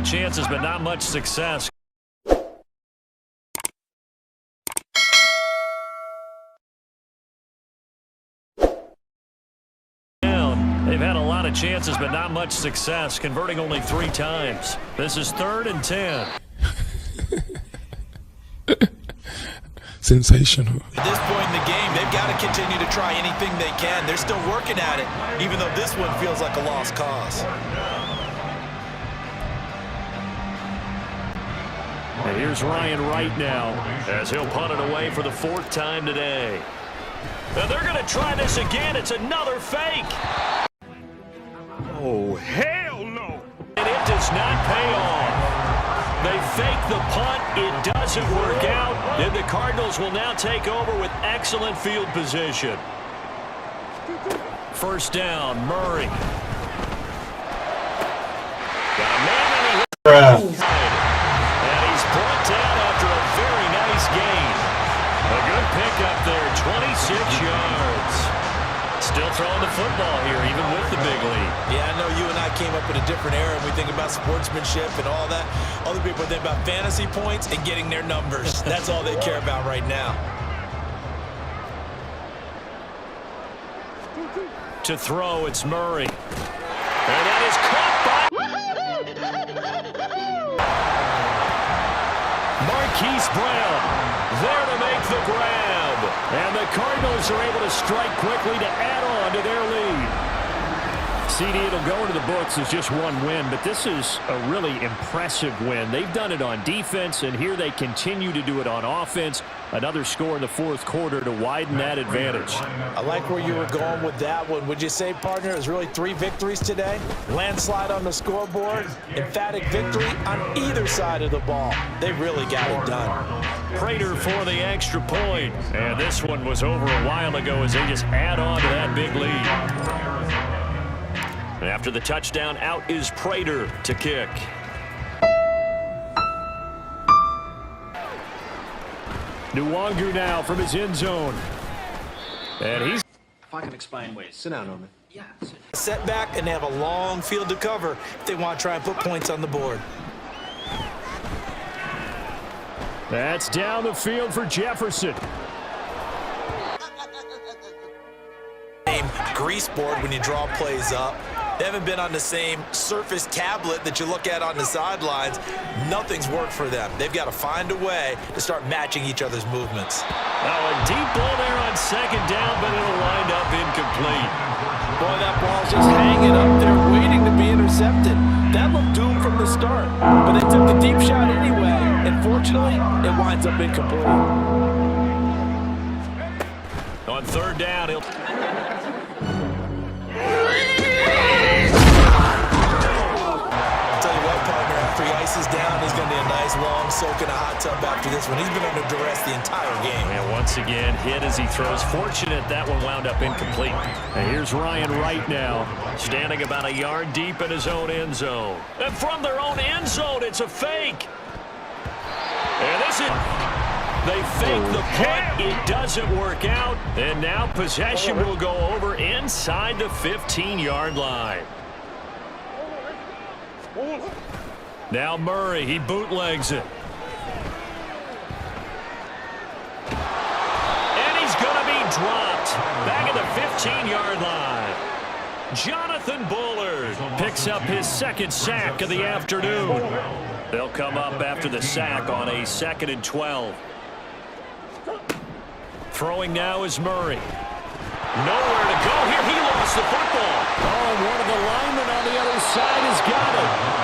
of chances, but not much success. They've had a lot of chances, but not much success, converting only 3 times. This is 3rd and 10. Sensational. At this point in the game, they've got to continue to try anything they can. They're still working at it, even though this one feels like a lost cause. And here's Ryan Wright now, as he'll punt it away for the 4th time today. Now they're going to try this again. It's another fake. Oh, hell no. And it does not pay off. They fake the punt. It doesn't work out. And the Cardinals will now take over with excellent field position. 1st down, Murray. Got a man in the and he's brought down after a very nice gain. A good pickup there, 26 yards. Still throwing the football here, even with the big lead. Yeah, I know you and I came up in a different era, and we think about sportsmanship and all that. Other people think about fantasy points and getting their numbers. That's all they care about right now. To throw, it's Murray. And that is caught by Marquise Brown. There to make the grab. And the Cardinals are able to strike quickly to add on to their lead. CD, it'll go into the books as just one win, but this is a really impressive win. They've done it on defense, and here they continue to do it on offense. Another score in the 4th quarter to widen that advantage. I like where you were going with that one. Would you say, partner, it was really 3 victories today? Landslide on the scoreboard, emphatic victory on either side of the ball. They really got it done. Prater for the extra point. And this one was over a while ago as they just add on to that big lead. After the touchdown, out is Prater to kick. Nwangu now from his end zone. And he's... If I can explain. Wait, sit down, Norman. Yeah. A setback, and they have a long field to cover if they want to try and put points on the board. That's down the field for Jefferson. Grease board when you draw plays up. They haven't been on the same surface tablet that you look at on the sidelines. Nothing's worked for them. They've got to find a way to start matching each other's movements. Now a deep ball there on 2nd down, but it'll wind up incomplete. Boy, that ball's just hanging up there waiting to be intercepted. That looked doomed from the start, but they took the deep shot anyway, and fortunately, it winds up incomplete. On 3rd down, he'll... After he ices down, he's going to be a nice long soak in a hot tub after this one. He's been under duress the entire game. And once again, hit as he throws. Fortunate that one wound up incomplete. And here's Ryan Wright now, standing about a yard deep in his own end zone. And from their own end zone, it's a fake. And this is... They fake the punt. It doesn't work out. And now possession will go over inside the 15-yard line. Now Murray, he bootlegs it. And he's going to be dropped. Back at the 15-yard line. Jonathan Bullard picks up his 2nd sack of the afternoon. They'll come up after the sack on a 2nd and 12. Throwing now is Murray. Nowhere to go here. He lost the football. Oh, and one of the linemen on the other side has got it.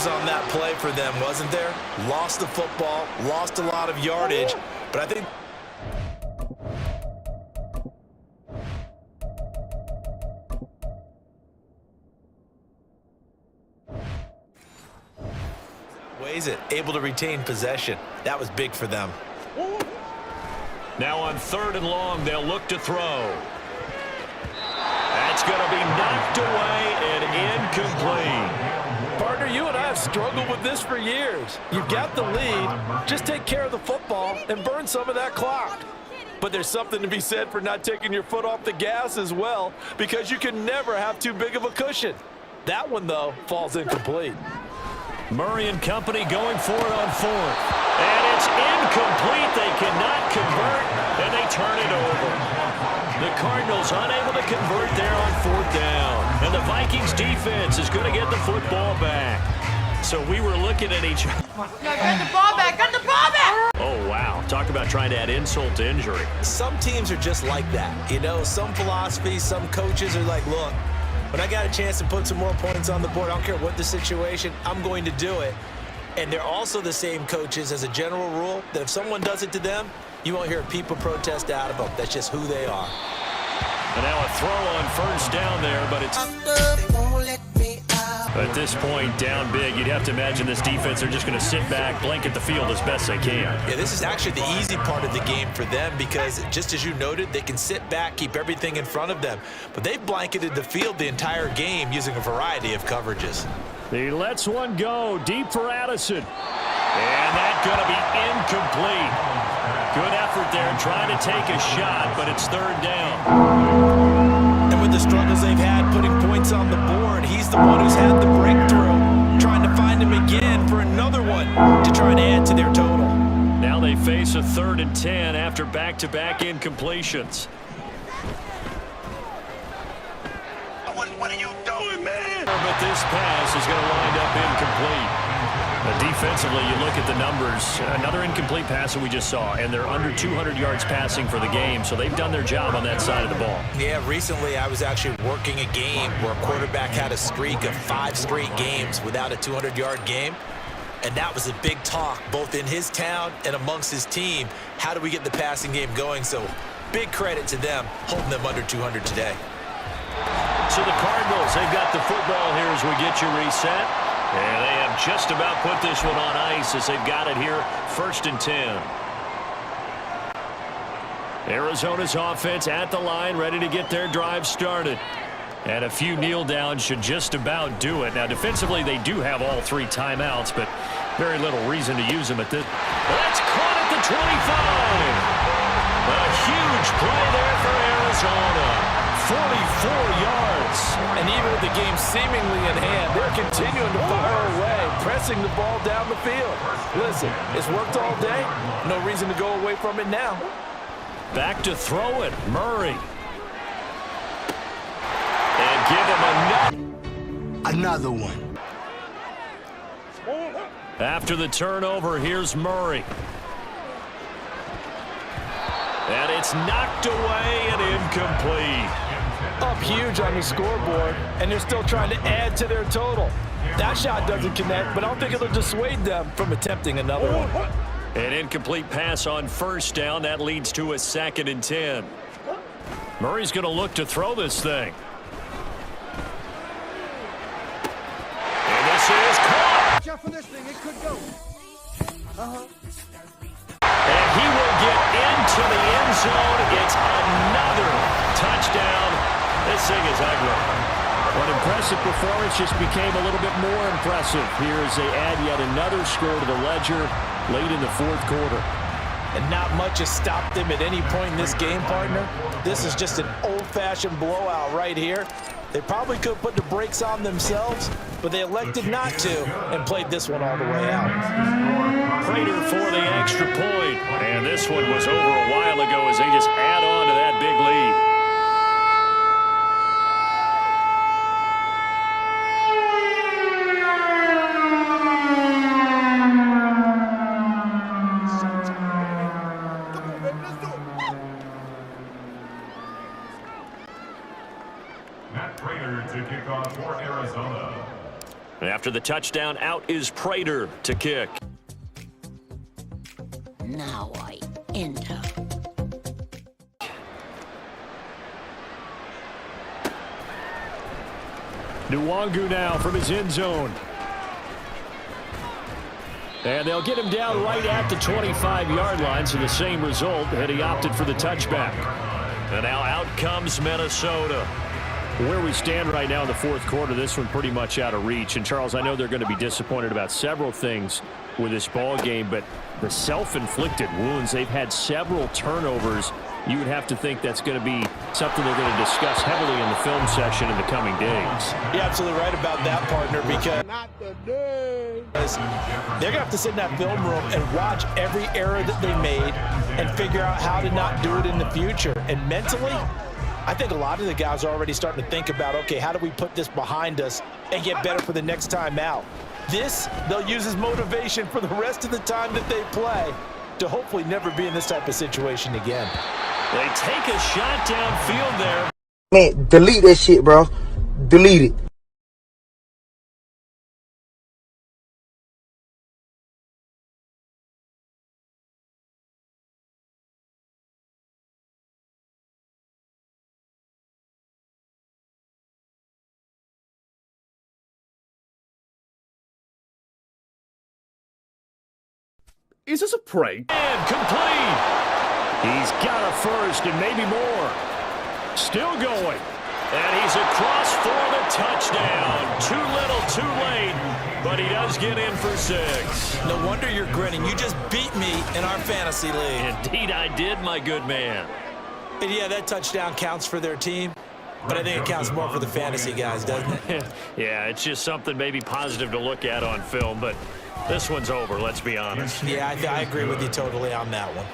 On that play for them, wasn't there? Lost the football, lost a lot of yardage, but I think weighs it, able to retain possession. That was big for them. Now on 3rd and long, they'll look to throw. And That's going to be knocked away and incomplete. Partner, you and I have struggled with this for years. You've got the lead. Just take care of the football and burn some of that clock. But there's something to be said for not taking your foot off the gas as well, because you can never have too big of a cushion. That one, though, falls incomplete. Murray and company going for it on fourth. And it's incomplete. They cannot convert, and they turn it over. The Cardinals unable to convert there on fourth down. And the Vikings defense is going to get the football back. So we were looking at each other. Get the ball back! Get the ball back! Oh, wow. Talk about trying to add insult to injury. Some teams are just like that. You know, some philosophies, some coaches are like, look, when I got a chance to put some more points on the board, I don't care what the situation, I'm going to do it. And they're also the same coaches as a general rule that if someone does it to them, you won't hear people protest out of them. That's just who they are. And now a throw on first down there, but it's... At this point, down big, you'd have to imagine this defense are just going to sit back, blanket the field as best they can. Yeah, this is actually the easy part of the game for them because, just as you noted, they can sit back, keep everything in front of them. But they've blanketed the field the entire game using a variety of coverages. He lets one go deep for Addison. And that's going to be incomplete. Good effort there trying to take a shot, but it's third down. And with the struggles they've had putting points on the board, he's the one who's had the breakthrough, trying to find him again for another one to try and add to their total. Now they face a 3rd and 10 after back-to-back incompletions. What are you doing, man? But this pass is going to wind up incomplete. Defensively, you look at the numbers. Another incomplete pass that we just saw, and they're under 200 yards passing for the game, so they've done their job on that side of the ball. Yeah, recently I was actually working a game where a quarterback had a streak of 5 straight games without a 200-yard game, and that was a big talk both in his town and amongst his team. How do we get the passing game going? So big credit to them holding them under 200 today. So the Cardinals, they've got the football here as we get you reset. And they have just about put this one on ice as they've got it here, 1st and 10. Arizona's offense at the line, ready to get their drive started. And a few kneel downs should just about do it. Now, defensively, they do have all 3 timeouts, but very little reason to use them at this. That's caught at the 25. A huge play there for Arizona. 44 yards. And even with the game seemingly in hand, they're continuing to fire away, pressing the ball down the field. Listen, it's worked all day. No reason to go away from it now. Back to throw it, Murray. And give him another one. After the turnover, here's Murray. And it's knocked away and incomplete. Up huge on the scoreboard, and they're still trying to add to their total. That shot doesn't connect, but I don't think it'll dissuade them from attempting another one. An incomplete pass on first down. That leads to a 2nd and 10. Murray's going to look to throw this thing. And this is caught. Watch out for this thing, it could go. And he will get into the end zone. It's another touchdown. This thing is ugly. An impressive performance just became a little bit more impressive here as they add yet another score to the ledger late in the 4th quarter. And not much has stopped them at any point in this game, partner. This is just an old-fashioned blowout right here. They probably could put the brakes on themselves, but they elected not to and played this one all the way out. Prater for the extra point. And this one was over a while ago as they just add on to that big lead. To kick off for Arizona. After the touchdown, out is Prater to kick. Now I enter. Nwangu now from his end zone. And they'll get him down right at the 25-yard line, so the same result, and he opted for the touchback. And now out comes Minnesota. Where we stand right now in the fourth quarter, this one pretty much out of reach. And, Charles, I know they're going to be disappointed about several things with this ball game, but the self-inflicted wounds, they've had several turnovers. You would have to think that's going to be something they're going to discuss heavily in the film session in the coming days. You're absolutely right about that, partner, because they're going to have to sit in that film room and watch every error that they made and figure out how to not do it in the future. And mentally, I think a lot of the guys are already starting to think about, okay, how do we put this behind us and get better for the next time out? This, they'll use as motivation for the rest of the time that they play to hopefully never be in this type of situation again. They take a shot downfield there. Man, delete that shit, bro. Delete it. Is this a prank? And complete. He's got a first and maybe more. Still going. And he's across for the touchdown. Too little, too late. But he does get in for 6. No wonder you're grinning. You just beat me in our fantasy league. Indeed I did, my good man. And yeah, that touchdown counts for their team, but I think it counts more for the fantasy guys, doesn't it? Yeah, it's just something maybe positive to look at on film, but this one's over, let's be honest. Yeah, I agree with you totally on that one.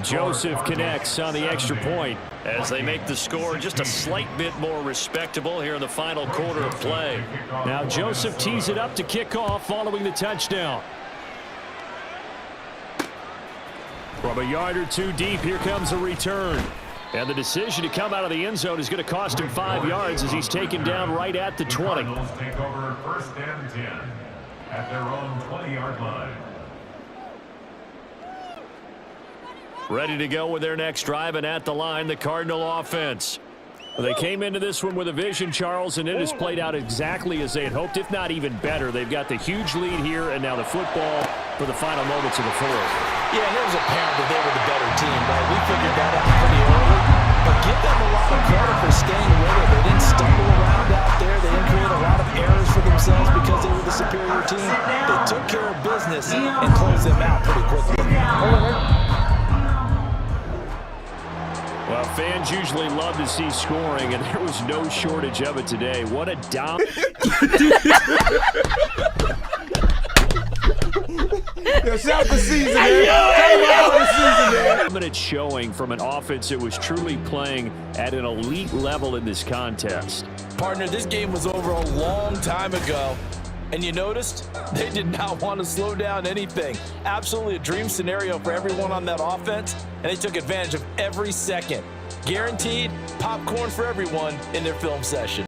Joseph connects on the extra point as they make the score just a slight bit more respectable here in the final quarter of play. Now Joseph tees it up to kick off following the touchdown. From a yard or two deep, here comes a return. And the decision to come out of the end zone is going to cost him 5 yards as he's taken down right at the 20. Take over 1st and 10 at their own 20-yard line. Ready to go with their next drive, and at the line, the Cardinal offense. They came into this one with a vision, Charles, and it has played out exactly as they had hoped, if not even better. They've got the huge lead here, and now the football for the final moments of the fourth. Yeah, and it was apparent that they were the better team, right? We figured that out pretty early. But give them a lot of credit for staying with it. They didn't stumble around out there. They didn't create a lot of errors for themselves because they were the superior team. They took care of business and closed them out pretty quickly. Well, fans usually love to see scoring, and there was no shortage of it today. What a Shout the season, man. dominant showing from an offense that was truly playing at an elite level in this contest. Partner, this game was over a long time ago. And you noticed they did not want to slow down anything. Absolutely a dream scenario for everyone on that offense, and they took advantage of every second. Guaranteed popcorn for everyone in their film session.